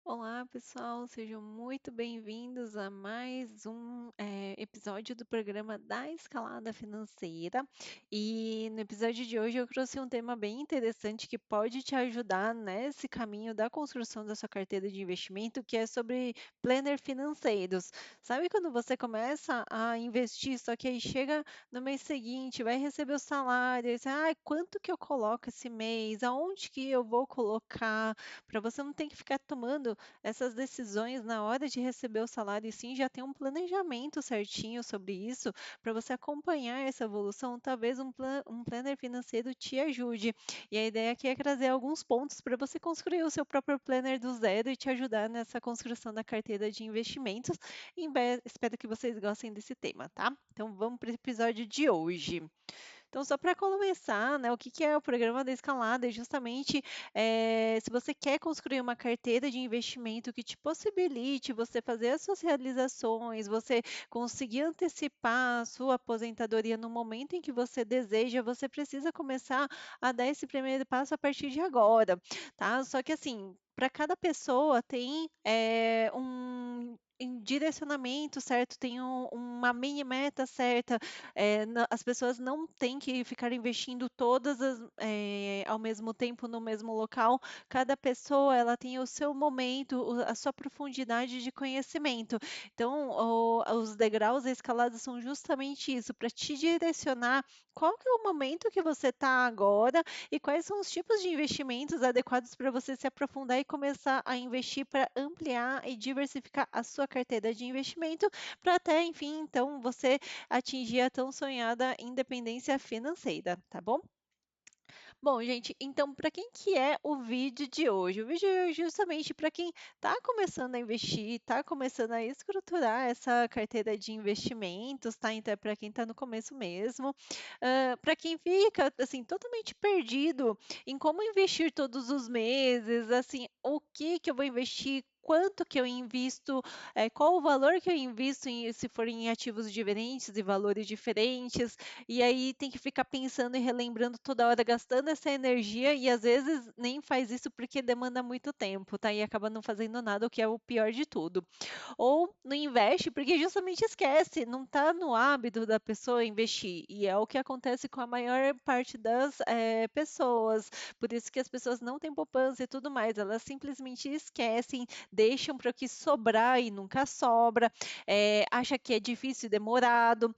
Olá, pessoal, sejam muito bem-vindos a mais um episódio do programa da Escalada Financeira. E no episódio de hoje eu trouxe um tema bem interessante que pode te ajudar nesse caminho da construção da sua carteira de investimento, que é sobre planner financeiros. Sabe quando você começa a investir, só que aí chega no mês seguinte, vai receber o salário, e você, quanto que eu coloco esse mês? Aonde que eu vou colocar? Para você não ter que ficar tomando essas decisões na hora de receber o salário, e sim já tem um planejamento certinho sobre isso, para você acompanhar essa evolução, talvez um planner financeiro te ajude. E a ideia aqui é trazer alguns pontos para você construir o seu próprio planner do zero e te ajudar nessa construção da carteira de investimentos. Espero que vocês gostem desse tema, tá? Então vamos para o episódio de hoje. Então, só para começar, né, o que é o programa da escalada? É justamente se você quer construir uma carteira de investimento que te possibilite você fazer as suas realizações, você conseguir antecipar a sua aposentadoria no momento em que você deseja, você precisa começar a dar esse primeiro passo a partir de agora, tá? Só que assim, para cada pessoa tem um direcionamento certo, tem uma mini meta certa, as pessoas não têm que ficar investindo todas ao mesmo tempo no mesmo local. Cada pessoa ela tem o seu momento, a sua profundidade de conhecimento. Então, os degraus da escalada são justamente isso, para te direcionar qual que é o momento que você está agora e quais são os tipos de investimentos adequados para você se aprofundar e começar a investir para ampliar e diversificar a sua carteira de investimento, para até, enfim, então você atingir a tão sonhada independência financeira, tá bom? Bom, gente, então para quem que é o vídeo de hoje? O vídeo é justamente para quem está começando a investir, está começando a estruturar essa carteira de investimentos, tá? Então é para quem está no começo mesmo. Para quem fica assim totalmente perdido em como investir todos os meses, assim, o que que eu vou investir? Quanto que eu invisto, qual o valor que eu invisto se for em ativos diferentes e valores diferentes, e aí tem que ficar pensando e relembrando toda hora, gastando essa energia e às vezes nem faz isso porque demanda muito tempo, tá? E acaba não fazendo nada, o que é o pior de tudo. Ou não investe porque justamente esquece, não está no hábito da pessoa investir. E é o que acontece com a maior parte das pessoas. Por isso que as pessoas não têm poupança e tudo mais. Elas simplesmente esquecem, deixam para o que sobrar e nunca sobra. Acha que é difícil e demorado,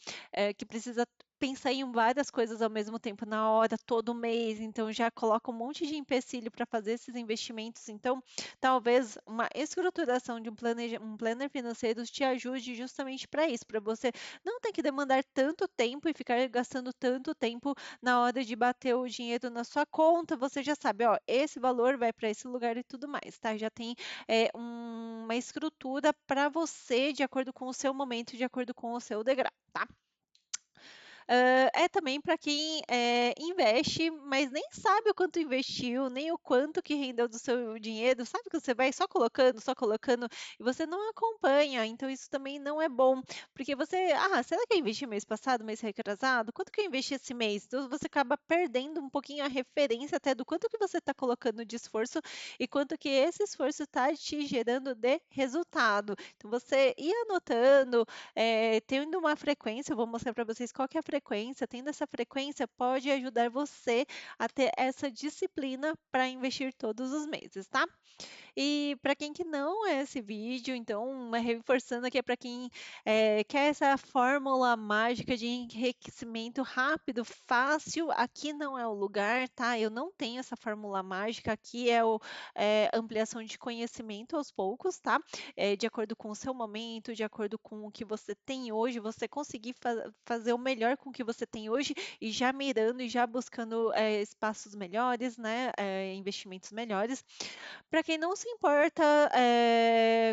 que precisa pensar em várias coisas ao mesmo tempo na hora, todo mês, então já coloca um monte de empecilho para fazer esses investimentos. Então, talvez uma estruturação de um planner financeiro te ajude justamente para isso, para você não ter que demandar tanto tempo e ficar gastando tanto tempo na hora de bater o dinheiro na sua conta. Você já sabe, ó, esse valor vai para esse lugar e tudo mais, tá? Já tem uma estrutura para você de acordo com o seu momento, de acordo com o seu degrau, tá? É também para quem investe, mas nem sabe o quanto investiu, nem o quanto que rendeu do seu dinheiro. Sabe que você vai só colocando e você não acompanha. Então isso também não é bom, porque você, será que eu investi mês passado, mês retrasado? Quanto que eu investi esse mês? Então você acaba perdendo um pouquinho a referência até do quanto que você está colocando de esforço e quanto que esse esforço está te gerando de resultado. Então você ir anotando, tendo uma frequência, eu vou mostrar para vocês qual que é a frequência. Tendo essa frequência, pode ajudar você a ter essa disciplina para investir todos os meses, tá? E para quem que não é esse vídeo, então, reforçando aqui, é para quem quer essa fórmula mágica de enriquecimento rápido, fácil, aqui não é o lugar, tá? Eu não tenho essa fórmula mágica, aqui ampliação de conhecimento aos poucos, tá? De acordo com o seu momento, de acordo com o que você tem hoje, você conseguir fazer o melhor com o que você tem hoje e já mirando e já buscando espaços melhores, né? Investimentos melhores. Para quem não se importa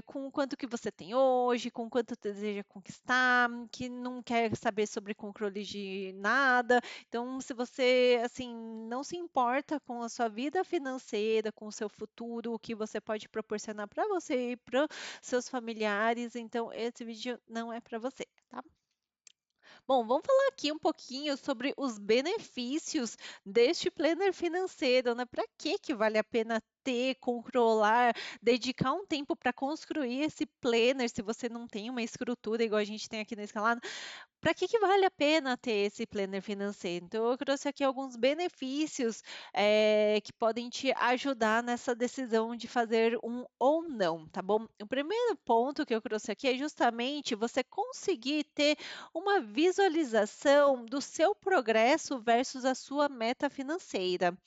com o quanto que você tem hoje, com o quanto deseja conquistar, que não quer saber sobre controle de nada. Então, se você assim não se importa com a sua vida financeira, com o seu futuro, o que você pode proporcionar para você e para seus familiares, então esse vídeo não é para você, tá? Bom, vamos falar aqui um pouquinho sobre os benefícios deste planner financeiro, né? Para que vale a pena ter, controlar, dedicar um tempo para construir esse planner, se você não tem uma estrutura igual a gente tem aqui na Escalada, para que vale a pena ter esse planner financeiro? Então, eu trouxe aqui alguns benefícios, que podem te ajudar nessa decisão de fazer um ou não, tá bom? O primeiro ponto que eu trouxe aqui é justamente você conseguir ter uma visualização do seu progresso versus a sua meta financeira.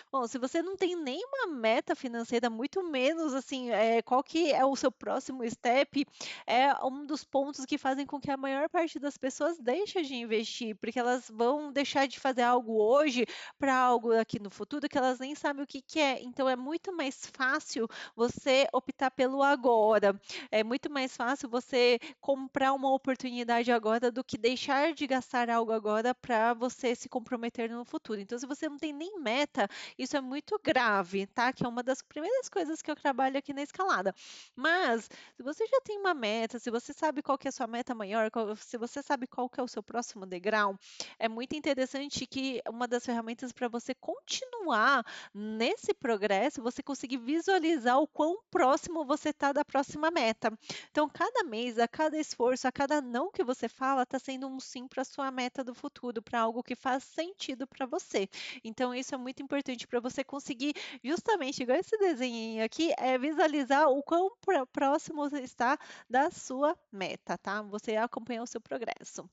Bom, se você não tem nenhuma meta financeira, muito menos assim, qual que é o seu próximo step, é um dos pontos que fazem com que a maior parte das pessoas deixe de investir, porque elas vão deixar de fazer algo hoje para algo aqui no futuro que elas nem sabem o que que é. Então é muito mais fácil você optar pelo agora. É muito mais fácil você comprar uma oportunidade agora do que deixar de gastar algo agora para você se comprometer no futuro. Então, se você não tem nem meta, isso é muito grave, tá? Que é uma das primeiras coisas que eu trabalho aqui na escalada. Mas, se você já tem uma meta, se você sabe qual que é a sua meta maior, se você sabe qual que é o seu próximo degrau, é muito interessante que uma das ferramentas para você continuar nesse progresso, você conseguir visualizar o quão próximo você está da próxima meta. Então, cada mês, a cada esforço, a cada não que você fala, está sendo um sim para a sua meta do futuro, para algo que faz sentido para você. Então, isso é muito importante para você conseguir, justamente, igual esse desenho aqui, visualizar o quão próximo você está da sua meta, tá? Você acompanhar o seu progresso.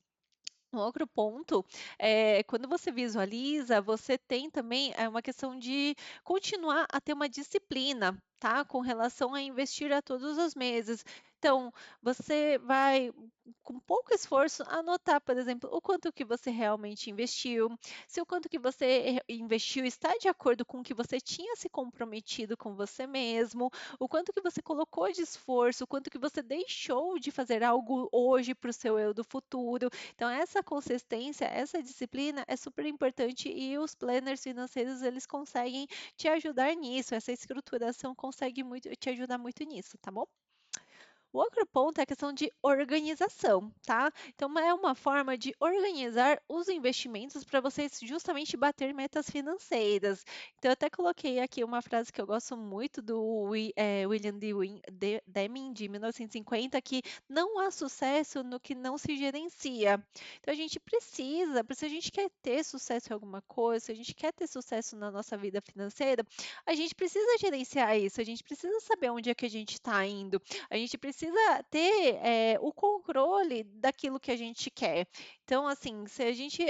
Um outro ponto é quando você visualiza, você tem também uma questão de continuar a ter uma disciplina, tá? Com relação a investir a todos os meses. Então, você vai, com pouco esforço, anotar, por exemplo, o quanto que você realmente investiu, se o quanto que você investiu está de acordo com o que você tinha se comprometido com você mesmo, o quanto que você colocou de esforço, o quanto que você deixou de fazer algo hoje para o seu eu do futuro. Então, essa consistência, essa disciplina é super importante e os planners financeiros, eles conseguem te ajudar nisso, essa estruturação consegue muito te ajudar muito nisso, tá bom? O outro ponto é a questão de organização, tá? Então, é uma forma de organizar os investimentos para vocês justamente bater metas financeiras. Então, eu até coloquei aqui uma frase que eu gosto muito do William Deming, de 1950, que não há sucesso no que não se gerencia. Então, a gente precisa, se a gente quer ter sucesso em alguma coisa, se a gente quer ter sucesso na nossa vida financeira, a gente precisa gerenciar isso, a gente precisa saber onde é que a gente está indo, a gente precisa ter o controle daquilo que a gente quer. Então, assim, se a gente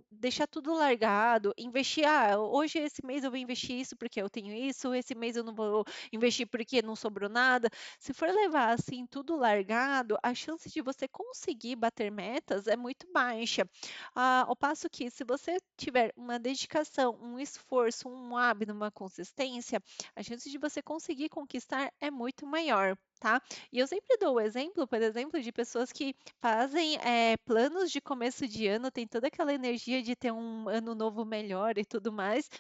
deixar tudo largado, investir, hoje esse mês eu vou investir isso porque eu tenho isso, esse mês eu não vou investir porque não sobrou nada. Se for levar assim tudo largado, a chance de você conseguir bater metas é muito baixa. Ao passo que, se você tiver uma dedicação, um esforço, um hábito, uma consistência, a chance de você conseguir conquistar é muito maior. Tá? E eu sempre dou o exemplo, por exemplo, de pessoas que fazem planos de começo de ano, tem toda aquela energia de ter um ano novo melhor e tudo mais,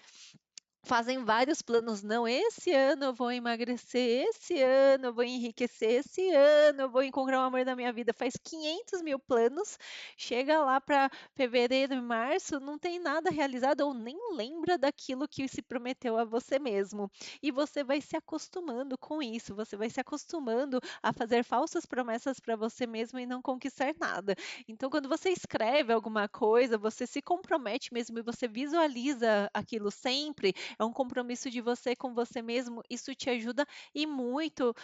fazem vários planos. Não, esse ano eu vou emagrecer, esse ano eu vou enriquecer, esse ano eu vou encontrar o amor da minha vida. Faz 500 mil planos, chega lá para fevereiro e março, não tem nada realizado ou nem lembra daquilo que se prometeu a você mesmo. E você vai se acostumando com isso, você vai se acostumando a fazer falsas promessas para você mesmo e não conquistar nada. Então, quando você escreve alguma coisa, você se compromete mesmo e você visualiza aquilo sempre, é um compromisso de você com você mesmo, isso te ajuda e muito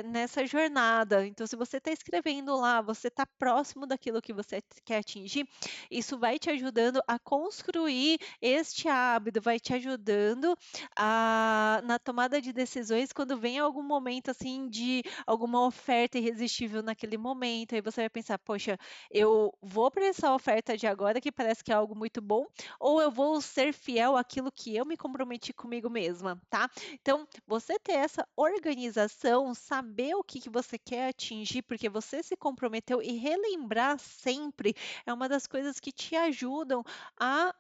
nessa jornada. Então, se você está escrevendo lá, você está próximo daquilo que você quer atingir, isso vai te ajudando a construir este hábito, vai te ajudando na tomada de decisões quando vem algum momento assim de alguma oferta irresistível naquele momento, aí você vai pensar, poxa, eu vou para essa oferta de agora que parece que é algo muito bom, ou eu vou ser fiel àquilo que eu me comprometi comigo mesma, tá? Então, você ter essa organização, saber o que que você quer atingir, porque você se comprometeu e relembrar sempre é uma das coisas que te ajudam a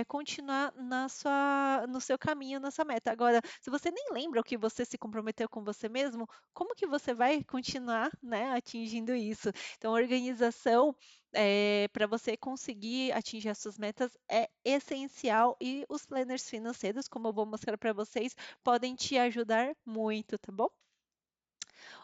continuar no seu caminho, na sua meta. Agora, se você nem lembra o que você se comprometeu com você mesmo, como que você vai continuar, né, atingindo isso? Então, organização para você conseguir atingir as suas metas é essencial e os planners financeiros financeiros, como eu vou mostrar para vocês, podem te ajudar muito, tá bom?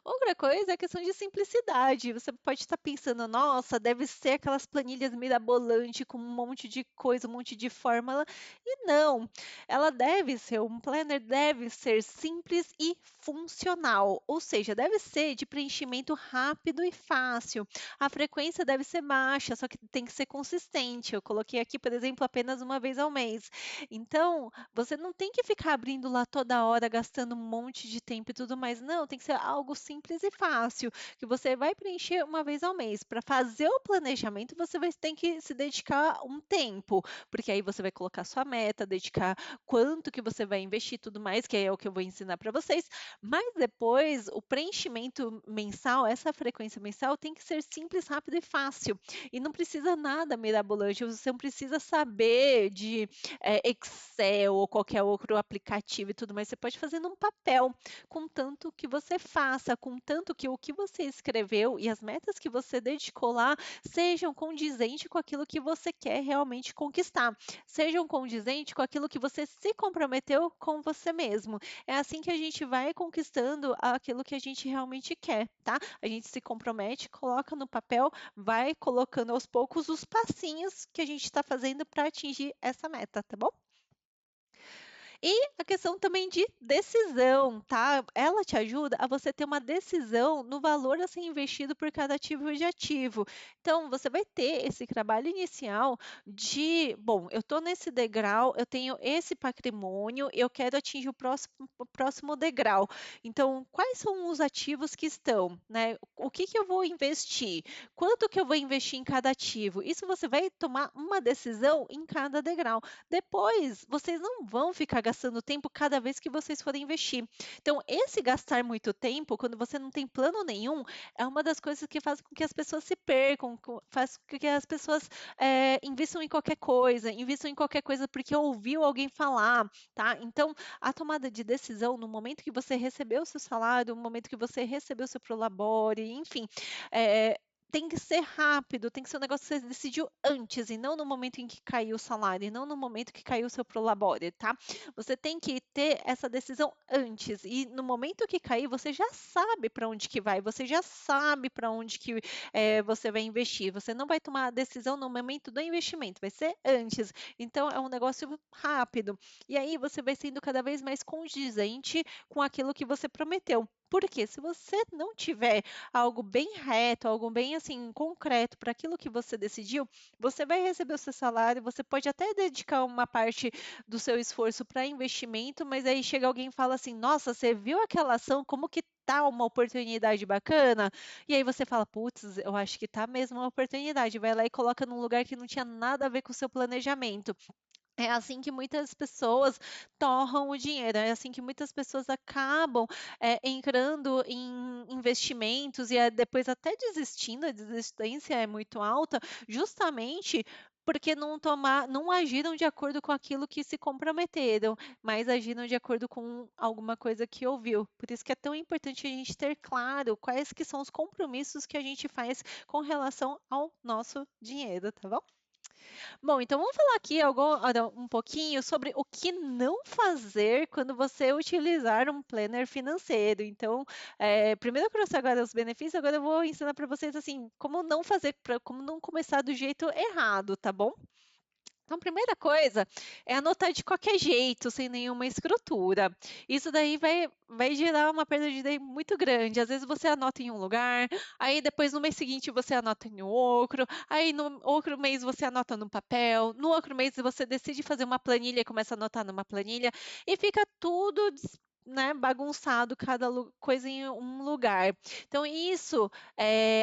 Outra coisa é a questão de simplicidade. Você pode estar pensando, nossa, deve ser aquelas planilhas mirabolantes com um monte de coisa, um monte de fórmula. E não, ela deve ser, um planner deve ser simples e funcional, ou seja, deve ser de preenchimento rápido e fácil. A frequência deve ser baixa, só que tem que ser consistente. Eu coloquei aqui, por exemplo, apenas uma vez ao mês. Então, você não tem que ficar abrindo lá toda hora, gastando um monte de tempo e tudo mais. Não, tem que ser algo simples e fácil, que você vai preencher uma vez ao mês. Para fazer o planejamento, você vai ter que se dedicar um tempo, porque aí você vai colocar sua meta, dedicar quanto que você vai investir e tudo mais, que é o que eu vou ensinar para vocês. Mas depois, o preenchimento mensal, essa frequência mensal, tem que ser simples, rápido e fácil. E não precisa nada mirabolante, você não precisa saber de Excel ou qualquer outro aplicativo e tudo mais, você pode fazer num papel, contanto que você faça, contanto que o que você escreveu e as metas que você dedicou lá sejam condizentes com aquilo que você quer realmente conquistar, sejam condizentes com aquilo que você se comprometeu com você mesmo. É assim que a gente vai conquistando aquilo que a gente realmente quer, tá? A gente se compromete, coloca no papel, vai colocando aos poucos os passinhos que a gente está fazendo para atingir essa meta, tá bom? E a questão também de decisão, tá? Ela te ajuda a você ter uma decisão no valor a ser investido por cada tipo de ativo. Então, você vai ter esse trabalho inicial de, bom, eu estou nesse degrau, eu tenho esse patrimônio, eu quero atingir o próximo degrau. Então, quais são os ativos que estão, né? O que que eu vou investir? Quanto que eu vou investir em cada ativo? Isso você vai tomar uma decisão em cada degrau. Depois, vocês não vão ficar gastando tempo cada vez que vocês forem investir. Então, esse gastar muito tempo, quando você não tem plano nenhum, é uma das coisas que faz com que as pessoas se percam, faz com que as pessoas invistam em qualquer coisa porque ouviu alguém falar, tá? Então, a tomada de decisão no momento que você recebeu o seu salário, no momento que você recebeu o seu prolabore, enfim, é, tem que ser rápido, tem que ser um negócio que você decidiu antes e não no momento em que caiu o salário, e não no momento que caiu o seu prolabore, tá? Você tem que ter essa decisão antes e no momento que cair, você já sabe para onde que vai, você já sabe para onde que você vai investir. Você não vai tomar a decisão no momento do investimento, vai ser antes. Então é um negócio rápido. E aí você vai sendo cada vez mais condizente com aquilo que você prometeu. Porque se você não tiver algo bem reto, algo bem assim concreto para aquilo que você decidiu, você vai receber o seu salário, você pode até dedicar uma parte do seu esforço para investimento, mas aí chega alguém e fala assim: "Nossa, você viu aquela ação? Como que tá uma oportunidade bacana?" E aí você fala: "Putz, eu acho que tá mesmo uma oportunidade." Vai lá e coloca num lugar que não tinha nada a ver com o seu planejamento. É assim que muitas pessoas torram o dinheiro, é assim que muitas pessoas acabam, entrando em investimentos e, depois até desistindo, a desistência é muito alta, justamente porque não agiram de acordo com aquilo que se comprometeram, mas agiram de acordo com alguma coisa que ouviu. Por isso que é tão importante a gente ter claro quais que são os compromissos que a gente faz com relação ao nosso dinheiro, tá bom? Bom, então vamos falar aqui um pouquinho sobre o que não fazer quando você utilizar um planner financeiro. Então, primeiro eu trouxe agora os benefícios, agora eu vou ensinar para vocês assim como não fazer, como não começar do jeito errado, tá bom? Então, a primeira coisa é anotar de qualquer jeito, sem nenhuma estrutura. Isso daí vai gerar uma perda de tempo muito grande. Às vezes você anota em um lugar, aí depois no mês seguinte você anota em outro, aí no outro mês você anota no papel, no outro mês você decide fazer uma planilha e começa a anotar numa planilha, e fica tudo né, bagunçado, cada coisa em um lugar. Então, isso,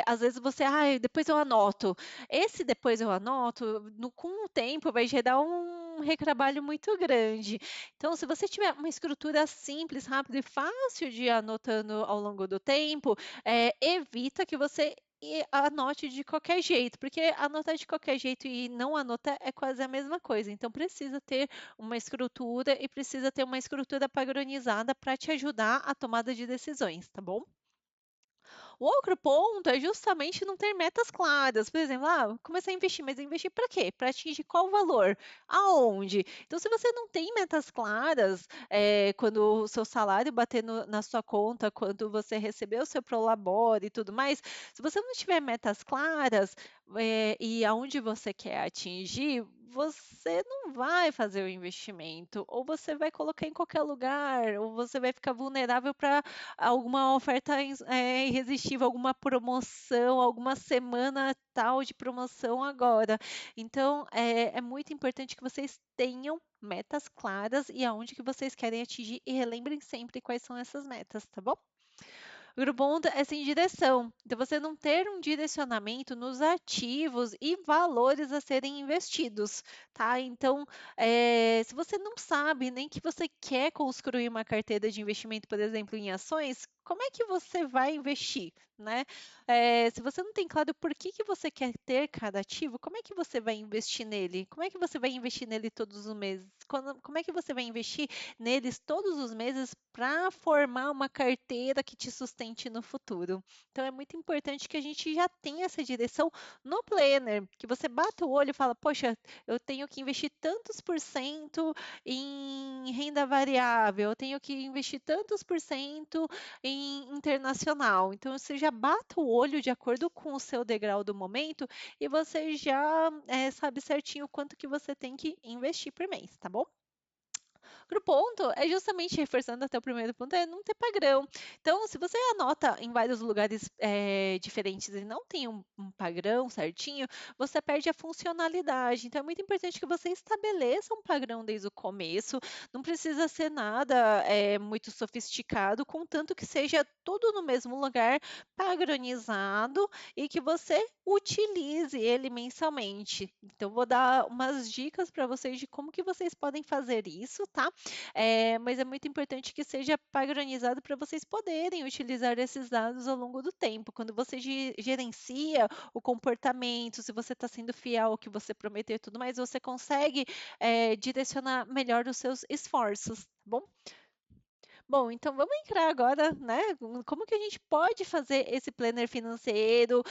às vezes você, depois eu anoto. Esse depois eu anoto, com o tempo vai gerar um retrabalho muito grande. Então, se você tiver uma estrutura simples, rápida e fácil de ir anotando ao longo do tempo, evita que você anote de qualquer jeito, porque anotar de qualquer jeito e não anotar é quase a mesma coisa. Então, precisa ter uma estrutura e precisa ter uma estrutura padronizada para te ajudar a tomada de decisões, tá bom? O outro ponto é justamente não ter metas claras. Por exemplo, começar a investir, mas investir para quê? Para atingir qual valor? Aonde? Então, se você não tem metas claras, quando o seu salário bater na sua conta, quando você receber o seu prolabore e tudo mais, se você não tiver metas claras, e aonde você quer atingir, você não vai fazer o investimento, ou você vai colocar em qualquer lugar, ou você vai ficar vulnerável para alguma oferta irresistível, alguma promoção, alguma semana tal de promoção agora. Então, é muito importante que vocês tenham metas claras e aonde que vocês querem atingir e relembrem sempre quais são essas metas, tá bom? O grupo um é sem direção. Então, você não ter um direcionamento nos ativos e valores a serem investidos, tá? Então, se você não sabe nem que você quer construir uma carteira de investimento, por exemplo, em ações, como é que você vai investir, né? Se você não tem claro por que você quer ter cada ativo, como é que você vai investir nele? Como é que você vai investir nele todos os meses? Como é que você vai investir neles todos os meses para formar uma carteira que te sustente no futuro? Então é muito importante que a gente já tenha essa direção no planner, que você bata o olho e fala, poxa, eu tenho que investir tantos por cento em renda variável, eu tenho que investir tantos por cento em internacional. Então você já bata o olho de acordo com o seu degrau do momento e você já sabe certinho quanto que você tem que investir por mês, tá bom? Outro ponto é justamente reforçando até o primeiro ponto, é não ter padrão. Então, se você anota em vários lugares diferentes e não tem um padrão certinho, você perde a funcionalidade. Então, é muito importante que você estabeleça um padrão desde o começo. Não precisa ser nada muito sofisticado, contanto que seja tudo no mesmo lugar, padronizado e que você utilize ele mensalmente. Então, vou dar umas dicas para vocês de como que vocês podem fazer isso, tá? Mas é muito importante que seja padronizado para vocês poderem utilizar esses dados ao longo do tempo. Quando você gerencia o comportamento, se você está sendo fiel ao que você prometeu e tudo mais, você consegue direcionar melhor os seus esforços, tá bom? Bom, então vamos entrar agora, né? Como que a gente pode fazer esse planner financeiro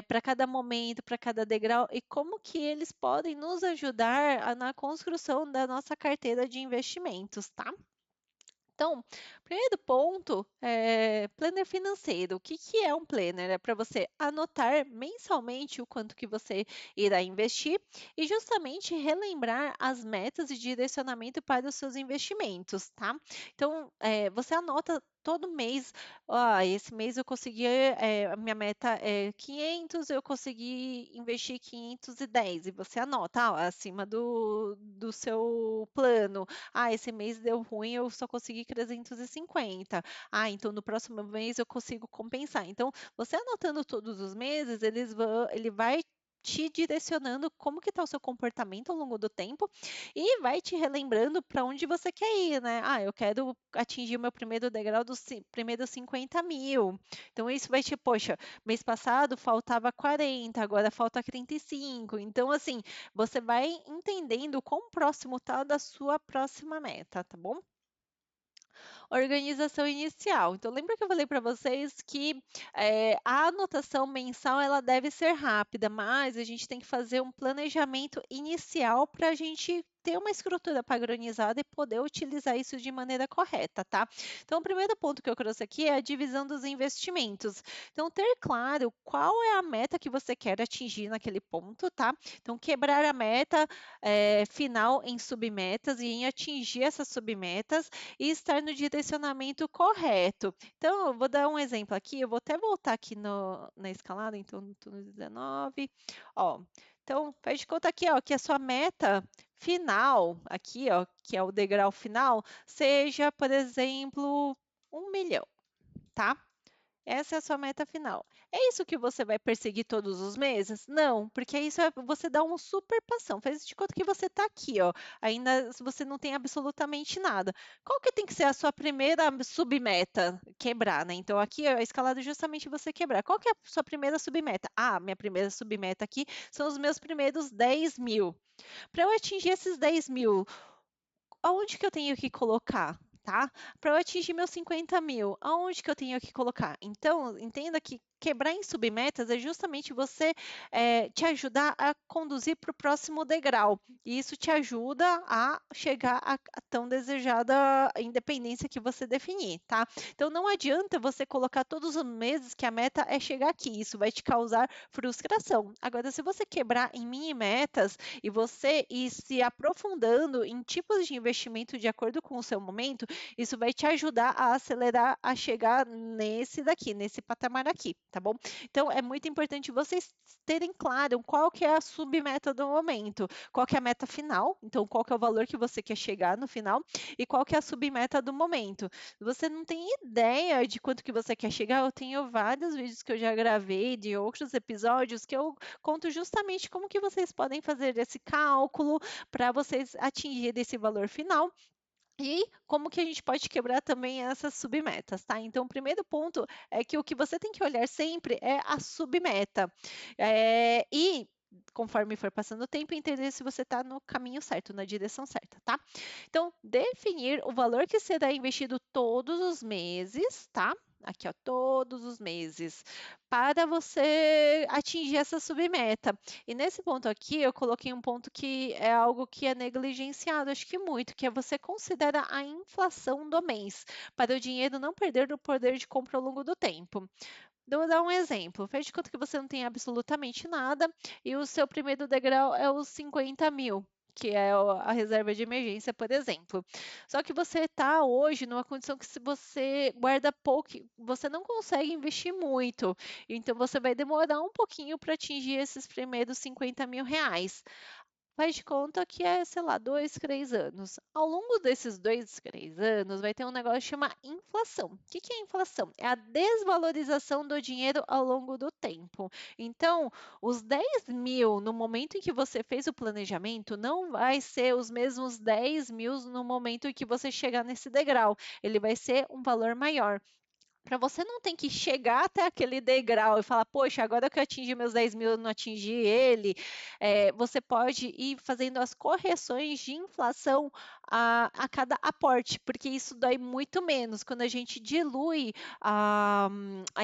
para cada momento, para cada degrau, e como que eles podem nos ajudar na construção da nossa carteira de investimentos, tá? Então, primeiro ponto é planner financeiro. O que que é um planner? É para você anotar mensalmente o quanto que você irá investir e justamente relembrar as metas e direcionamento para os seus investimentos, tá? Então, você anota todo mês, esse mês eu consegui, a minha meta é 500, eu consegui investir 510, e você anota, acima do seu plano. Esse mês deu ruim, eu só consegui 350. Então no próximo mês eu consigo compensar. Então, você anotando todos os meses, ele vai te direcionando como que está o seu comportamento ao longo do tempo e vai te relembrando para onde você quer ir, né? Eu quero atingir o meu primeiro degrau dos primeiros 50 mil. Então, isso vai te, poxa, mês passado faltava 40, agora falta 35. Então, assim, você vai entendendo o quão próximo está da sua próxima meta, tá bom? Organização inicial. Então, lembra que eu falei para vocês que a anotação mensal ela deve ser rápida, mas a gente tem que fazer um planejamento inicial para a gente ter uma estrutura padronizada e poder utilizar isso de maneira correta, tá? Então, o primeiro ponto que eu trouxe aqui é a divisão dos investimentos. Então, ter claro qual é a meta que você quer atingir naquele ponto, tá? Então, quebrar a meta final em submetas e em atingir essas submetas e estar no direcionamento correto. Então, eu vou dar um exemplo aqui, eu vou até voltar aqui na escalada, então, estou no 19. Ó, então, faz de conta aqui, ó, que a sua meta final, aqui, ó, que é o degrau final, seja, por exemplo, 1 milhão, tá? Essa é a sua meta final. É isso que você vai perseguir todos os meses? Não, porque isso você dá um super passão. Faz de conta que você está aqui, ó. Ainda se você não tem absolutamente nada. Qual que tem que ser a sua primeira submeta? Quebrar, né? Então aqui ó, a escalada é justamente você quebrar. Qual que é a sua primeira submeta? Minha primeira submeta aqui são os meus primeiros 10 mil. Para eu atingir esses 10 mil, aonde que eu tenho que colocar, tá? Para eu atingir meus 50 mil, aonde que eu tenho que colocar? Então, entenda que quebrar em submetas é justamente você te ajudar a conduzir para o próximo degrau. E isso te ajuda a chegar à tão desejada independência que você definir, tá? Então não adianta você colocar todos os meses que a meta é chegar aqui, isso vai te causar frustração. Agora, se você quebrar em mini metas e você ir se aprofundando em tipos de investimento de acordo com o seu momento, isso vai te ajudar a acelerar, a chegar nesse daqui, nesse patamar aqui, tá bom? Então, é muito importante vocês terem claro qual que é a submeta do momento, qual que é a meta final, então qual que é o valor que você quer chegar no final e qual que é a submeta do momento. Você não tem ideia de quanto que você quer chegar, eu tenho vários vídeos que eu já gravei de outros episódios que eu conto justamente como que vocês podem fazer esse cálculo para vocês atingirem esse valor final. E como que a gente pode quebrar também essas submetas, tá? Então, o primeiro ponto é que o que você tem que olhar sempre é a submeta. E conforme for passando o tempo, entender se você está no caminho certo, na direção certa, tá? Então, definir o valor que será investido todos os meses, tá? Aqui, ó, todos os meses, para você atingir essa submeta. E nesse ponto aqui, eu coloquei um ponto que é algo que é negligenciado, acho que muito, que é você considera a inflação do mês, para o dinheiro não perder o poder de compra ao longo do tempo. Vou dar um exemplo. Faz de conta que você não tem absolutamente nada e o seu primeiro degrau é os 50 mil, que é a reserva de emergência, por exemplo. Só que você está hoje numa condição que se você guarda pouco, você não consegue investir muito. Então você vai demorar um pouquinho para atingir esses primeiros 50 mil reais. Faz de conta que é, sei lá, 2, 3 anos. Ao longo desses 2, 3 anos, vai ter um negócio que chama inflação. O que é inflação? É a desvalorização do dinheiro ao longo do tempo. Então, os 10 mil no momento em que você fez o planejamento não vai ser os mesmos 10 mil no momento em que você chegar nesse degrau. Ele vai ser um valor maior. Para você não ter que chegar até aquele degrau e falar, poxa, agora que eu atingi meus 10 mil, eu não atingi ele, você pode ir fazendo as correções de inflação a cada aporte, porque isso dói muito menos. Quando a gente dilui a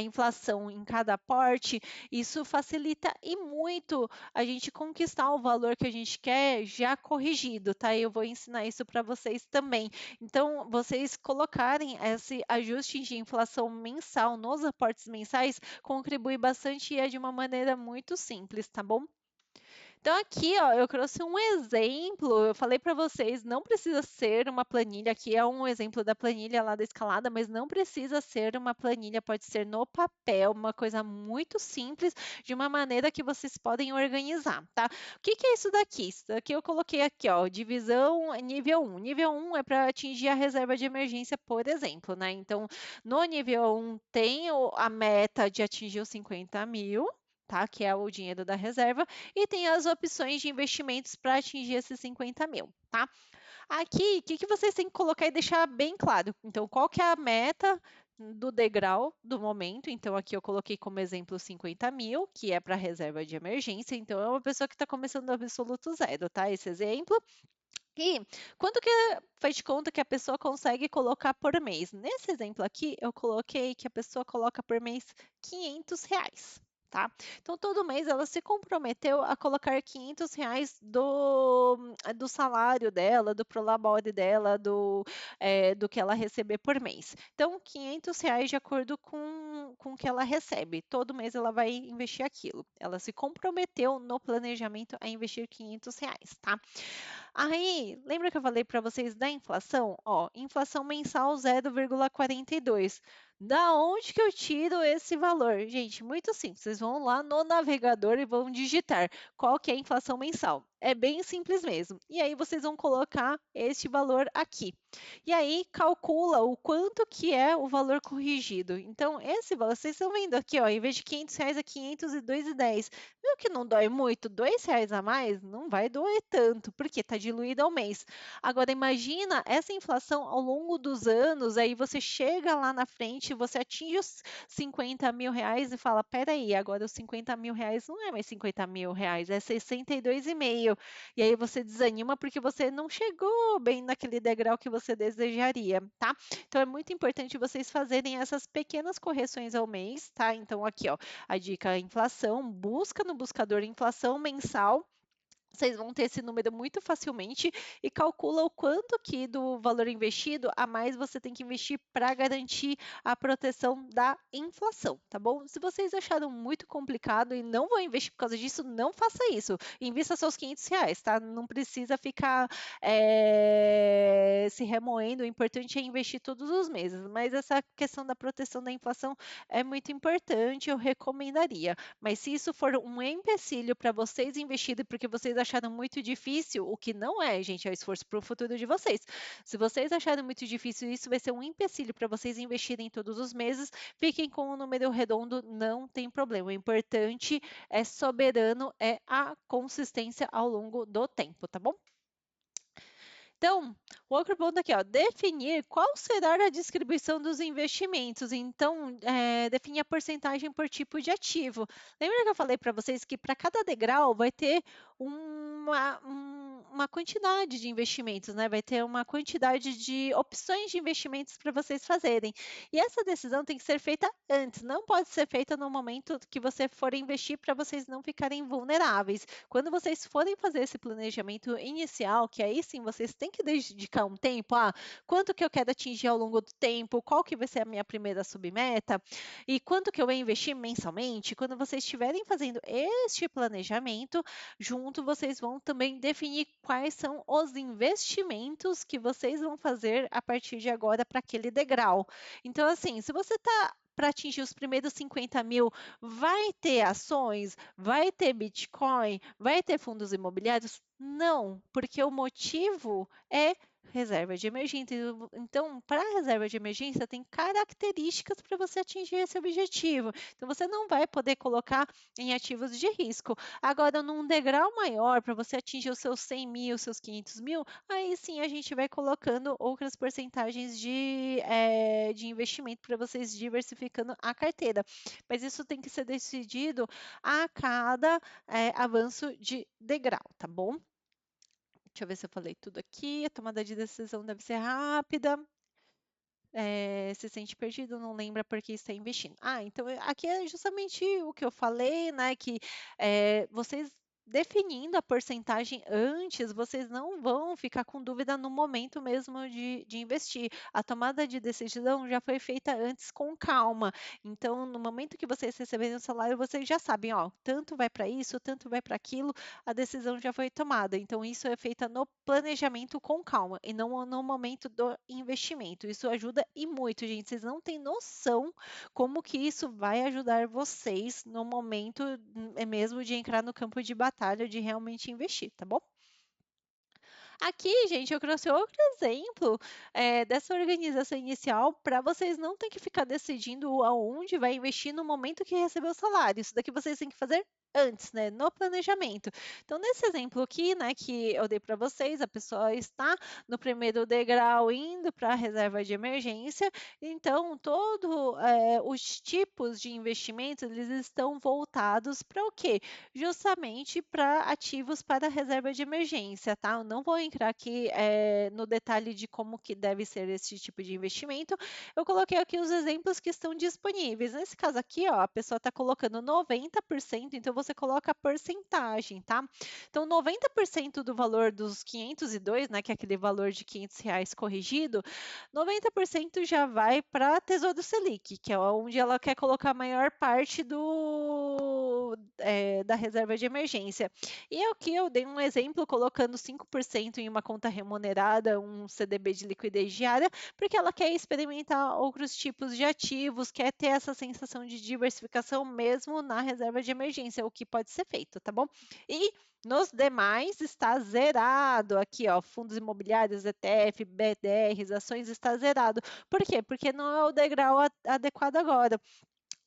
inflação em cada aporte, isso facilita e muito a gente conquistar o valor que a gente quer já corrigido, tá? Eu vou ensinar isso para vocês também. Então, vocês colocarem esse ajuste de inflação mensal nos aportes mensais contribui bastante e é de uma maneira muito simples, tá bom? Então, aqui, ó, eu trouxe um exemplo. Eu falei para vocês, não precisa ser uma planilha. Aqui é um exemplo da planilha lá da escalada, mas não precisa ser uma planilha, pode ser no papel, uma coisa muito simples, de uma maneira que vocês podem organizar, tá? O que é isso daqui? Isso daqui eu coloquei aqui, ó, divisão nível 1. Nível 1 é para atingir a reserva de emergência, por exemplo, né? Então, no nível 1 tem a meta de atingir os 50 mil, tá? Que é o dinheiro da reserva, e tem as opções de investimentos para atingir esses 50 mil, tá? Aqui, o que, que vocês têm que colocar e deixar bem claro? Então, qual que é a meta do degrau do momento? Então, aqui eu coloquei como exemplo 50 mil, que é para reserva de emergência. Então, é uma pessoa que está começando do absoluto zero, tá? Esse exemplo. E quanto que faz de conta que a pessoa consegue colocar por mês? Nesse exemplo aqui, eu coloquei que a pessoa coloca por mês 500 reais. Tá? Então, todo mês ela se comprometeu a colocar 500 reais do salário dela, do prolabore dela, do que ela receber por mês. Então, 500 reais de acordo com o que ela recebe. Todo mês ela vai investir aquilo. Ela se comprometeu no planejamento a investir 500 reais, tá? Aí, lembra que eu falei para vocês da inflação? Ó, inflação mensal 0,42. Da onde que eu tiro esse valor? Gente, muito simples. Vocês vão lá no navegador e vão digitar qual que é a inflação mensal. É bem simples mesmo. E aí vocês vão colocar este valor aqui. E aí calcula o quanto que é o valor corrigido. Então, esse valor, vocês estão vendo aqui, ó, em vez de 500 reais é 502,10. Viu que não dói muito? R$ 2 a mais não vai doer tanto, porque está diluído ao mês. Agora, imagina essa inflação ao longo dos anos, aí você chega lá na frente, você atinge os 50 mil reais e fala, peraí, agora os 50 mil reais não é mais 50 mil reais, é 62,5. meio, e aí você desanima porque você não chegou bem naquele degrau que você desejaria, tá? Então é muito importante vocês fazerem essas pequenas correções ao mês, tá? Então aqui, ó, a dica inflação, busca no buscador inflação mensal. Vocês vão ter esse número muito facilmente e calcula o quanto que do valor investido a mais você tem que investir para garantir a proteção da inflação, tá bom? Se vocês acharam muito complicado e não vão investir por causa disso, não faça isso. Invista seus R$ 500, tá? Não precisa ficar se remoendo. O importante é investir todos os meses. Mas essa questão da proteção da inflação é muito importante, eu recomendaria. Mas se isso for um empecilho para vocês investirem porque vocês acharam muito difícil, o que não é, gente, é o esforço para o futuro de vocês. Se vocês acharam muito difícil, isso vai ser um empecilho para vocês investirem todos os meses. Fiquem com o número redondo, não tem problema. O importante é soberano, é a consistência ao longo do tempo, tá bom? Então, o outro ponto aqui, ó, definir qual será a distribuição dos investimentos. Então, definir a porcentagem por tipo de ativo. Lembra que eu falei para vocês que para cada degrau vai ter uma quantidade de investimentos, né? Vai ter uma quantidade de opções de investimentos para vocês fazerem. E essa decisão tem que ser feita antes, não pode ser feita no momento que você for investir para vocês não ficarem vulneráveis. Quando vocês forem fazer esse planejamento inicial, que aí sim vocês têm que dedicar um tempo, quanto que eu quero atingir ao longo do tempo, qual que vai ser a minha primeira submeta e quanto que eu vou investir mensalmente. Quando vocês estiverem fazendo este planejamento, junto vocês vão também definir quais são os investimentos que vocês vão fazer a partir de agora para aquele degrau. Então, assim, se você está para atingir os primeiros 50 mil, vai ter ações, vai ter Bitcoin, vai ter fundos imobiliários? Não, porque o motivo é reserva de emergência. Então, para a reserva de emergência, tem características para você atingir esse objetivo. Então, você não vai poder colocar em ativos de risco. Agora, num degrau maior, para você atingir os seus 100 mil, seus 500 mil, aí sim a gente vai colocando outras porcentagens de investimento para vocês diversificando a carteira. Mas isso tem que ser decidido a cada avanço de degrau, tá bom? Deixa eu ver se eu falei tudo aqui. A tomada de decisão deve ser rápida. Se sente perdido, não lembra por que está investindo. Então aqui é justamente o que eu falei, né? Que vocês definindo a porcentagem antes, vocês não vão ficar com dúvida no momento mesmo de investir. A tomada de decisão já foi feita antes com calma. Então, no momento que vocês receberem o salário, vocês já sabem, ó, tanto vai para isso, tanto vai para aquilo, a decisão já foi tomada. Então, isso é feita no planejamento com calma e não no momento do investimento. Isso ajuda e muito, gente. Vocês não têm noção como que isso vai ajudar vocês no momento mesmo de entrar no campo de batalha, de realmente investir, tá bom? Aqui, gente, eu trouxe outro exemplo dessa organização inicial para vocês não terem que ficar decidindo aonde vai investir no momento que receber o salário. Isso daqui vocês têm que fazer antes, né, no planejamento. Então, nesse exemplo aqui, né, que eu dei para vocês, a pessoa está no primeiro degrau indo para a reserva de emergência. Então, todos os tipos de investimentos eles estão voltados para o quê? Justamente para ativos para a reserva de emergência, tá? Eu não vou entrar aqui no detalhe de como que deve ser esse tipo de investimento. Eu coloquei aqui os exemplos que estão disponíveis. Nesse caso aqui, ó, a pessoa está colocando 90%, então você coloca a porcentagem, tá? Então, 90% do valor dos 502, né, que é aquele valor de R$ 500 corrigido, 90% já vai para Tesouro Selic, que é onde ela quer colocar a maior parte da reserva de emergência. E aqui eu dei um exemplo colocando 5% em uma conta remunerada, um CDB de liquidez diária, porque ela quer experimentar outros tipos de ativos, quer ter essa sensação de diversificação mesmo na reserva de emergência, o que pode ser feito, tá bom? E nos demais está zerado. Aqui, ó, fundos imobiliários, ETF, BDRs, ações está zerado. Por quê? Porque não é o degrau adequado agora.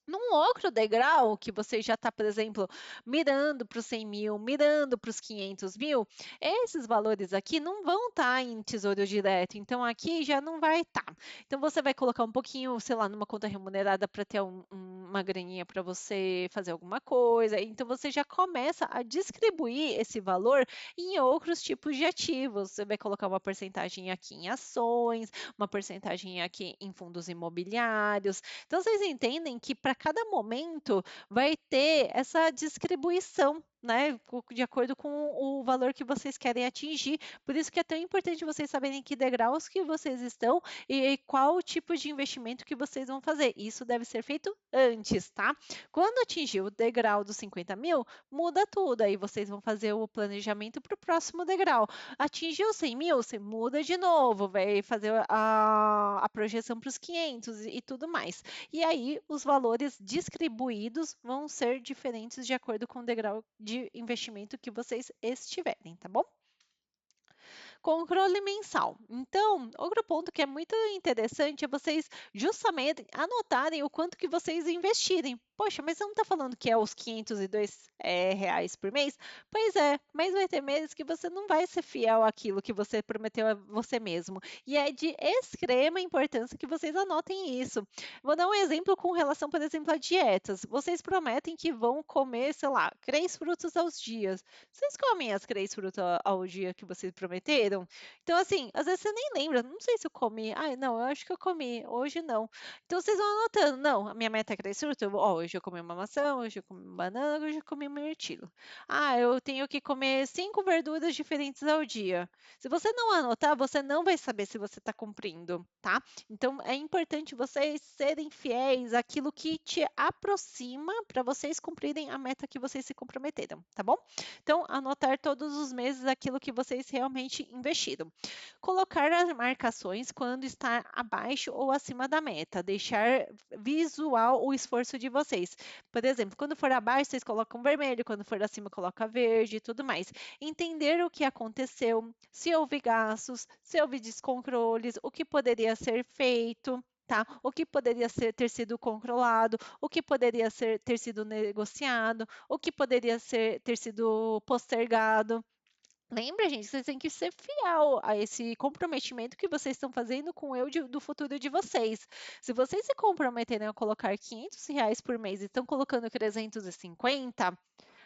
Num outro degrau, que você já está, por exemplo, mirando para os 100 mil, mirando para os 500 mil, esses valores aqui não vão estar em tesouro direto, então aqui já não vai estar. Então você vai colocar um pouquinho, sei lá, numa conta remunerada para ter uma graninha para você fazer alguma coisa, então você já começa a distribuir esse valor em outros tipos de ativos. Você vai colocar uma porcentagem aqui em ações, uma porcentagem aqui em fundos imobiliários. Então, vocês entendem que para cada momento vai ter essa distribuição, né, de acordo com o valor que vocês querem atingir. Por isso que é tão importante vocês saberem que degraus que vocês estão e qual o tipo de investimento que vocês vão fazer. Isso deve ser feito antes, tá? Quando atingir o degrau dos 50 mil, muda tudo. Aí vocês vão fazer o planejamento para o próximo degrau. Atingiu 100 mil, você muda de novo, vai fazer a projeção para os 500 e tudo mais. E aí, os valores distribuídos vão ser diferentes de acordo com o degrau de investimento que vocês estiverem, tá bom? Controle mensal. Então, outro ponto que é muito interessante é vocês justamente anotarem o quanto que vocês investirem. Poxa, mas você não está falando que é os 502 reais por mês? Pois é, mas vai ter meses que você não vai ser fiel àquilo que você prometeu a você mesmo. E é de extrema importância que vocês anotem isso. Vou dar um exemplo com relação, por exemplo, a dietas. Vocês prometem que vão comer, sei lá, 3 frutas aos dias. Vocês comem as 3 frutas ao dia que vocês prometeram? Então, assim, às vezes você nem lembra. Não sei se eu comi. Ai, não, eu acho que eu comi. Hoje não. Então, vocês vão anotando. Não, a minha meta é 3 frutas. Ó, hoje eu comi uma maçã, hoje eu comi uma banana, hoje eu comi um mirtilo. Ah, eu tenho que comer 5 verduras diferentes ao dia. Se você não anotar, você não vai saber se você está cumprindo, tá? Então, é importante vocês serem fiéis àquilo que te aproxima para vocês cumprirem a meta que vocês se comprometeram, tá bom? Então, anotar todos os meses aquilo que vocês realmente investiram. Colocar as marcações quando está abaixo ou acima da meta. Deixar visual o esforço de vocês. Por exemplo, quando for abaixo, vocês colocam vermelho, quando for acima, coloca verde e tudo mais. Entender o que aconteceu, se houve gastos, se houve descontroles, o que poderia ser feito. Tá? O que poderia ter sido controlado, o que poderia ter sido negociado, o que poderia ter sido postergado. Lembra, gente, vocês têm que ser fiel a esse comprometimento que vocês estão fazendo com o eu do futuro de vocês. Se vocês se comprometerem a colocar 500 reais por mês e estão colocando 350,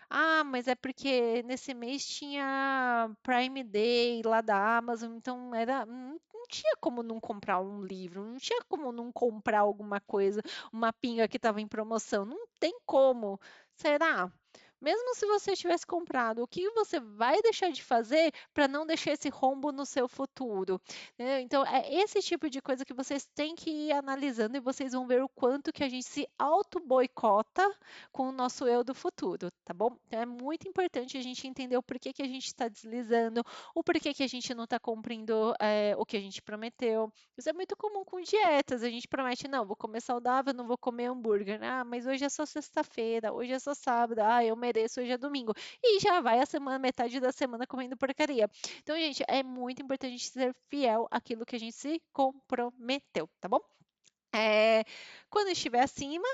ah, mas é porque nesse mês tinha Prime Day lá da Amazon, então não tinha como não comprar um livro, não tinha como não comprar alguma coisa, uma pinga que estava em promoção, não tem como. Será? Mesmo se você tivesse comprado, o que você vai deixar de fazer para não deixar esse rombo no seu futuro? Né? Então, é esse tipo de coisa que vocês têm que ir analisando e vocês vão ver o quanto que a gente se auto-boicota com o nosso eu do futuro, tá bom? Então é muito importante a gente entender o porquê que a gente está deslizando, o porquê que a gente não está cumprindo o que a gente prometeu. Isso é muito comum com dietas. A gente promete, não, vou comer saudável, não vou comer hambúrguer. Ah, mas hoje é só sexta-feira, hoje é só sábado, ah, eu mereço, hoje é domingo. E já vai a semana, metade da semana comendo porcaria. Então, gente, é muito importante a gente ser fiel àquilo que a gente se comprometeu, tá bom? É, quando estiver acima,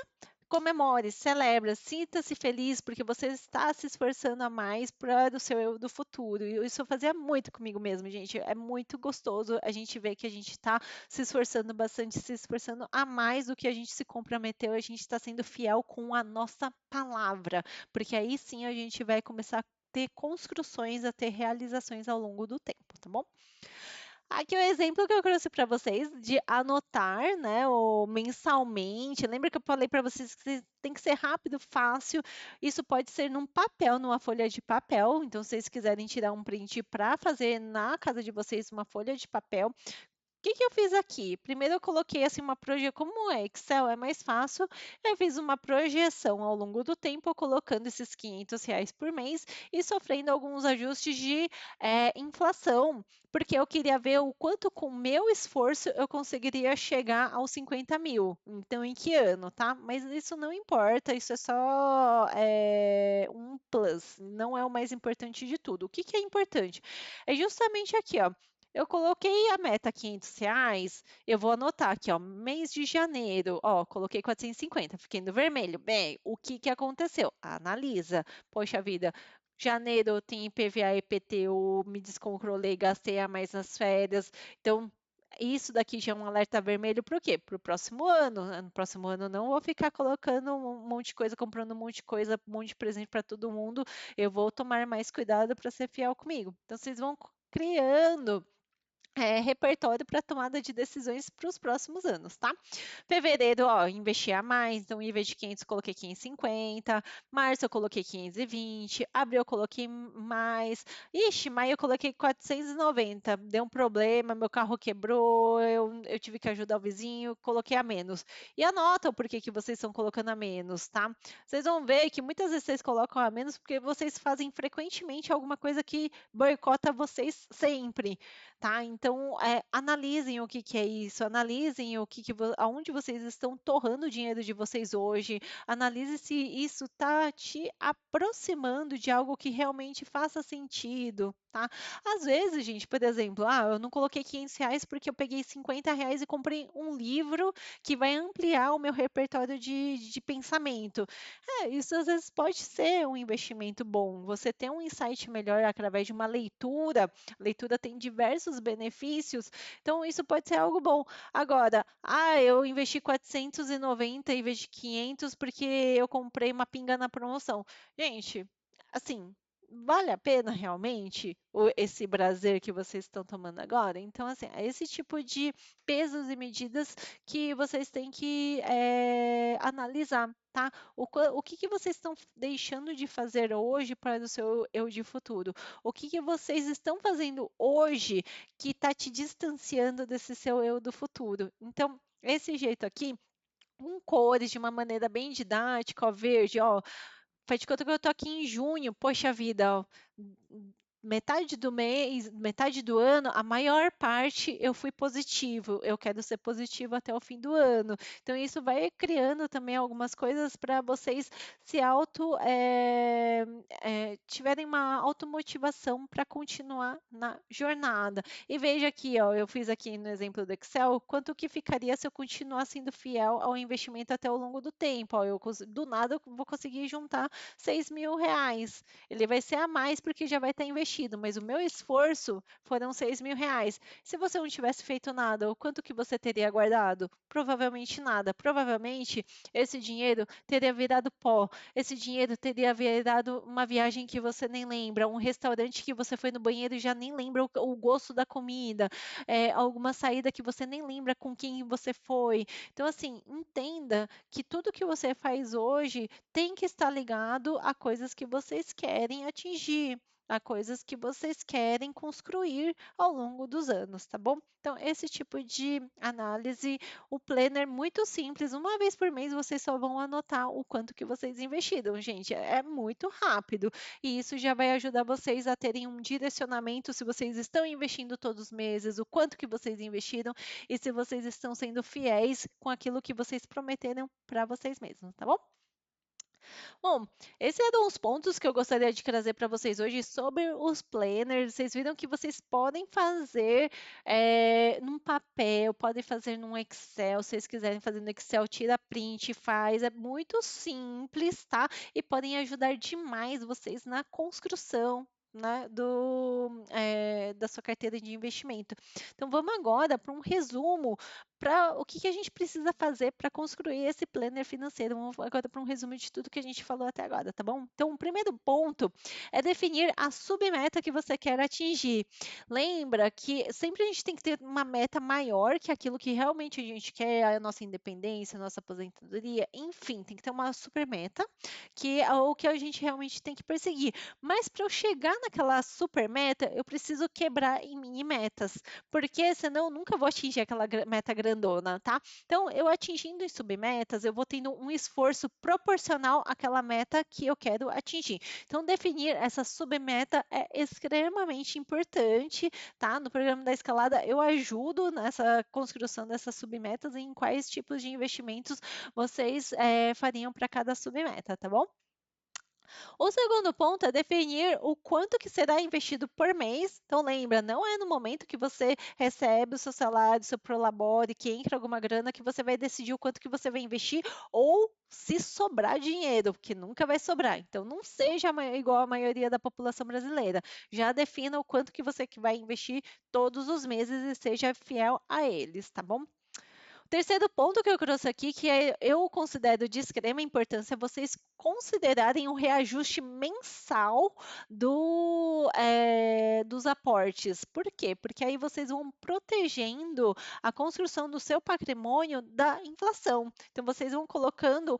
comemore, celebre, sinta-se feliz porque você está se esforçando a mais para o seu eu do futuro. E isso eu fazia muito comigo mesmo, gente. É muito gostoso a gente ver que a gente está se esforçando bastante, se esforçando a mais do que a gente se comprometeu, a gente está sendo fiel com a nossa palavra, porque aí sim a gente vai começar a ter construções, a ter realizações ao longo do tempo, tá bom? Aqui é o exemplo que eu trouxe para vocês de anotar, né, ou mensalmente. Lembra que eu falei para vocês que tem que ser rápido, fácil. Isso pode ser num papel, numa folha de papel. Então, se vocês quiserem tirar um print para fazer na casa de vocês uma folha de papel, que eu fiz aqui? Primeiro eu coloquei assim uma projeção, como o Excel é mais fácil, eu fiz uma projeção ao longo do tempo, colocando esses 500 reais por mês e sofrendo alguns ajustes de inflação, porque eu queria ver o quanto com o meu esforço eu conseguiria chegar aos 50 mil. Então, em que ano, tá? Mas isso não importa, isso é só um plus, não é o mais importante de tudo. O que é importante? É justamente aqui, ó. eu coloquei a meta R$ 500, eu vou anotar aqui, ó, mês de janeiro, ó, coloquei 450, fiquei no vermelho. Bem, o que que aconteceu? Analisa. Poxa vida, janeiro tem IPVA e IPTU, me descontrolei, gastei a mais nas férias. Então, isso daqui já é um alerta vermelho para o quê? Para o próximo ano. No próximo ano eu não vou ficar colocando um monte de coisa, comprando um monte de coisa, um monte de presente para todo mundo. Eu vou tomar mais cuidado para ser fiel comigo. Então, vocês vão criando repertório para tomada de decisões para os próximos anos, tá? Fevereiro, ó, investi a mais, então em vez de 500 coloquei 550, março eu coloquei 520, abril eu coloquei mais, ixi, maio eu coloquei 490, deu um problema, meu carro quebrou, eu tive que ajudar o vizinho, coloquei a menos. E anota o porquê que vocês estão colocando a menos, tá? Vocês vão ver que muitas vezes vocês colocam a menos porque vocês fazem frequentemente alguma coisa que boicota vocês sempre, tá? Então, analisem o que que é isso, analisem aonde vocês estão torrando o dinheiro de vocês hoje, analise se isso está te aproximando de algo que realmente faça sentido, tá? Às vezes, gente, por exemplo, eu não coloquei R$ 500 porque eu peguei R$ 50 e comprei um livro que vai ampliar o meu repertório de pensamento. Isso às vezes pode ser um investimento bom. Você ter um insight melhor através de uma leitura, leitura tem diversos benefícios, então isso pode ser algo bom. Agora, eu investi 490 em vez de 500 porque eu comprei uma pinga na promoção. Gente, assim, vale a pena realmente esse prazer que vocês estão tomando agora? Então, assim, é esse tipo de pesos e medidas que vocês têm que analisar, tá? O que que vocês estão deixando de fazer hoje para o seu eu de futuro? O que que vocês estão fazendo hoje que está te distanciando desse seu eu do futuro? Então, esse jeito aqui, com cores, de uma maneira bem didática, ó, verde, ó, faz de conta que eu tô aqui em junho, poxa vida, ó, metade do mês, metade do ano, a maior parte eu fui positivo. Eu quero ser positivo até o fim do ano. Então, isso vai criando também algumas coisas para vocês se tiverem uma automotivação para continuar na jornada. E veja aqui, ó, eu fiz aqui no exemplo do Excel, quanto que ficaria se eu continuar sendo fiel ao investimento até o longo do tempo. Ó, do nada eu vou conseguir juntar R$ 6.000. Ele vai ser a mais porque já vai estar investido, mas o meu esforço foram R$ 6.000. Se você não tivesse feito nada, o quanto que você teria guardado? Provavelmente nada. Provavelmente esse dinheiro teria virado pó. Esse dinheiro teria virado uma viagem que você nem lembra, um restaurante que você foi no banheiro e já nem lembra o gosto da comida, alguma saída que você nem lembra com quem você foi. Então, assim, entenda que tudo que você faz hoje tem que estar ligado a coisas que vocês querem atingir, a coisas que vocês querem construir ao longo dos anos, tá bom? Então, esse tipo de análise, o planner muito simples, uma vez por mês vocês só vão anotar o quanto que vocês investiram, gente, é muito rápido e isso já vai ajudar vocês a terem um direcionamento se vocês estão investindo todos os meses, o quanto que vocês investiram e se vocês estão sendo fiéis com aquilo que vocês prometeram para vocês mesmos, tá bom? Bom, esses eram os pontos que eu gostaria de trazer para vocês hoje sobre os planners. Vocês viram que vocês podem fazer num papel, podem fazer num Excel. Se vocês quiserem fazer no Excel, tira print, faz. É muito simples, tá? E podem ajudar demais vocês na construção. Né, da sua carteira de investimento. Então, vamos agora para um resumo para o que, que a gente precisa fazer para construir esse planner financeiro. Vamos agora para um resumo de tudo que a gente falou até agora, tá bom? Então, o primeiro ponto é definir a submeta que você quer atingir. Lembra que sempre a gente tem que ter uma meta maior que aquilo que realmente a gente quer, a nossa independência, a nossa aposentadoria, enfim, tem que ter uma super meta, que é o que a gente realmente tem que perseguir. Mas para eu chegar naquela super meta, eu preciso quebrar em mini metas, porque senão eu nunca vou atingir aquela meta grandona, tá? Então, eu atingindo em submetas, eu vou tendo um esforço proporcional àquela meta que eu quero atingir. Então, definir essa submeta é extremamente importante, tá? No programa da escalada, eu ajudo nessa construção dessas submetas e em quais tipos de investimentos vocês fariam para cada submeta, tá bom? O segundo ponto é definir o quanto que será investido por mês. Então lembra, não é no momento que você recebe o seu salário, seu prolabore, que entra alguma grana, que você vai decidir o quanto que você vai investir ou se sobrar dinheiro, porque nunca vai sobrar. Então não seja igual a maioria da população brasileira. Já defina o quanto que você que vai investir todos os meses e seja fiel a eles, tá bom? Terceiro ponto que eu trouxe aqui, que eu considero de extrema importância, é vocês considerarem o reajuste mensal dos aportes. Por quê? Porque aí vocês vão protegendo a construção do seu patrimônio da inflação. Então, vocês vão colocando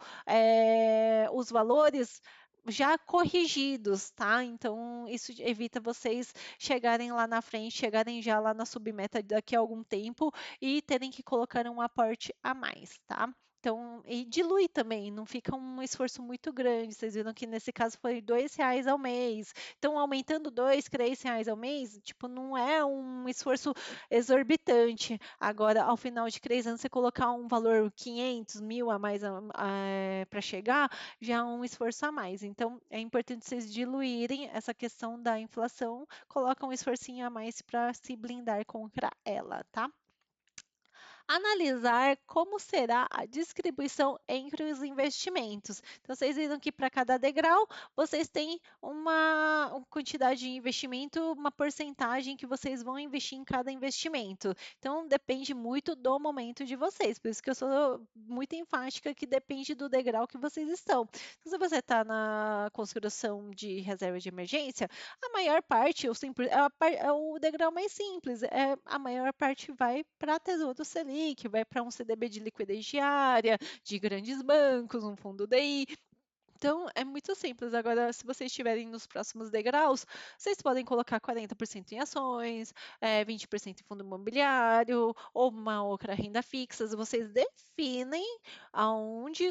os valores já corrigidos, tá? Então, isso evita vocês chegarem lá na frente, chegarem já lá na submeta daqui a algum tempo e terem que colocar um aporte a mais, tá? Então, e dilui também, não fica um esforço muito grande. Vocês viram que nesse caso foi R$ 2 ao mês. Então, aumentando R$ 2, R$ 3 ao mês, tipo, não é um esforço exorbitante. Agora, ao final de 3 anos, você colocar um valor 500 mil a mais para chegar, já é um esforço a mais. Então, é importante vocês diluírem essa questão da inflação, colocam um esforcinho a mais para se blindar contra ela, tá? Analisar como será a distribuição entre os investimentos. Então, vocês viram que para cada degrau, vocês têm uma quantidade de investimento, uma porcentagem que vocês vão investir em cada investimento. Então, depende muito do momento de vocês. Por isso que eu sou muito enfática que depende do degrau que vocês estão. Então, se você está na construção de reserva de emergência, a maior parte, é o degrau mais simples, a maior parte vai para Tesouro Selic, vai para um CDB de liquidez diária, de grandes bancos, um fundo DI. Então, é muito simples. Agora, se vocês estiverem nos próximos degraus, vocês podem colocar 40% em ações, 20% em fundo imobiliário, ou uma outra renda fixa. Vocês definem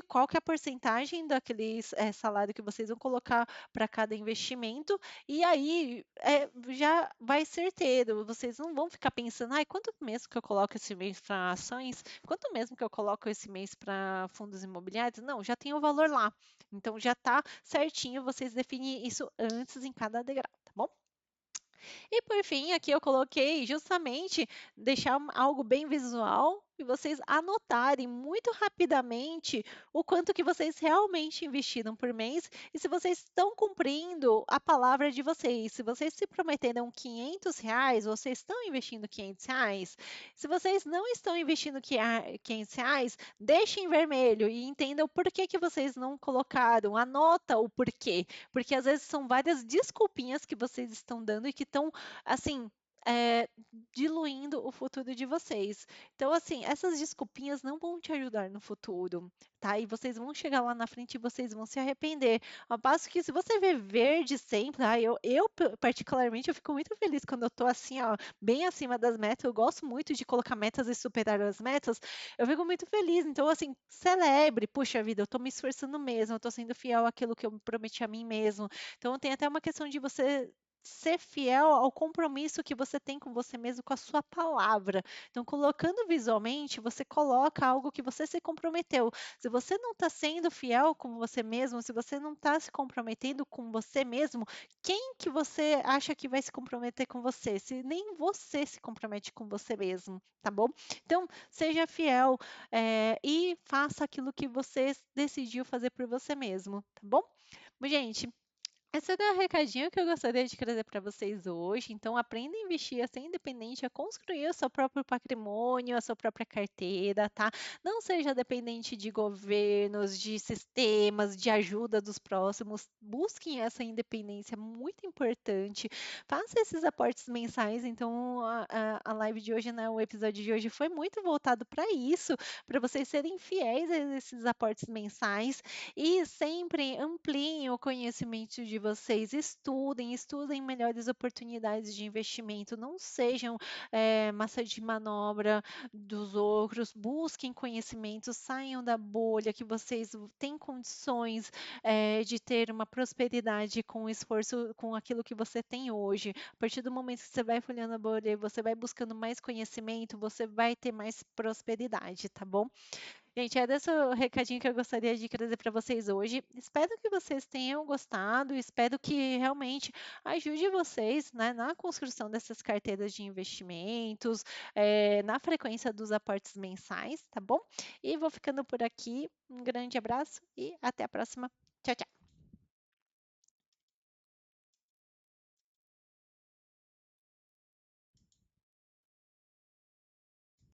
qual que é a porcentagem daquele salário que vocês vão colocar para cada investimento, e aí já vai certeiro. Vocês não vão ficar pensando, ai, quanto mesmo que eu coloco esse mês para ações? Quanto mesmo que eu coloco esse mês para fundos imobiliários? Não, já tem o valor lá. Então já está certinho vocês definirem isso antes em cada degrau, tá bom? E por fim, aqui eu coloquei justamente deixar algo bem visual e vocês anotarem muito rapidamente o quanto que vocês realmente investiram por mês e se vocês estão cumprindo a palavra de vocês. Se vocês se prometeram R$ 500, vocês estão investindo R$ 500? Se vocês não estão investindo R$ 500, deixem em vermelho e entendam por que que vocês não colocaram. Anota o porquê, porque às vezes são várias desculpinhas que vocês estão dando e que estão, assim, é, diluindo o futuro de vocês. Então, assim, essas desculpinhas não vão te ajudar no futuro, tá? E vocês vão chegar lá na frente e vocês vão se arrepender. Ao passo que se você vê verde sempre, particularmente, eu fico muito feliz quando eu tô assim, ó, bem acima das metas. Eu gosto muito de colocar metas e superar as metas. Eu fico muito feliz. Então, assim, celebre. Puxa vida, eu tô me esforçando mesmo, eu tô sendo fiel àquilo que eu me prometi a mim mesmo. Então, tem até uma questão de você ser fiel ao compromisso que você tem com você mesmo, com a sua palavra. Então, colocando visualmente, você coloca algo que você se comprometeu. Se você não está sendo fiel com você mesmo, se você não está se comprometendo com você mesmo, quem que você acha que vai se comprometer com você? Se nem você se compromete com você mesmo, tá bom? Então, seja fiel, e faça aquilo que você decidiu fazer por você mesmo, tá bom? Bom, gente, esse era o recadinho que eu gostaria de trazer para vocês hoje. Então, aprenda a investir, a ser independente, a construir o seu próprio patrimônio, a sua própria carteira, tá? Não seja dependente de governos, de sistemas, de ajuda dos próximos. Busquem essa independência, muito importante. Faça esses aportes mensais. Então, a live de hoje, né, o episódio de hoje foi muito voltado para isso, para vocês serem fiéis a esses aportes mensais e sempre ampliem o conhecimento de vocês, estudem melhores oportunidades de investimento, não sejam massa de manobra dos outros, busquem conhecimento, saiam da bolha, que vocês têm condições de ter uma prosperidade com o esforço, com aquilo que você tem hoje. A partir do momento que você vai folhando a bolha e você vai buscando mais conhecimento, você vai ter mais prosperidade, tá bom? Gente, é desse o recadinho que eu gostaria de trazer para vocês hoje. Espero que vocês tenham gostado, espero que realmente ajude vocês, né, na construção dessas carteiras de investimentos, na frequência dos aportes mensais, tá bom? E vou ficando por aqui. Um grande abraço e até a próxima. Tchau, tchau.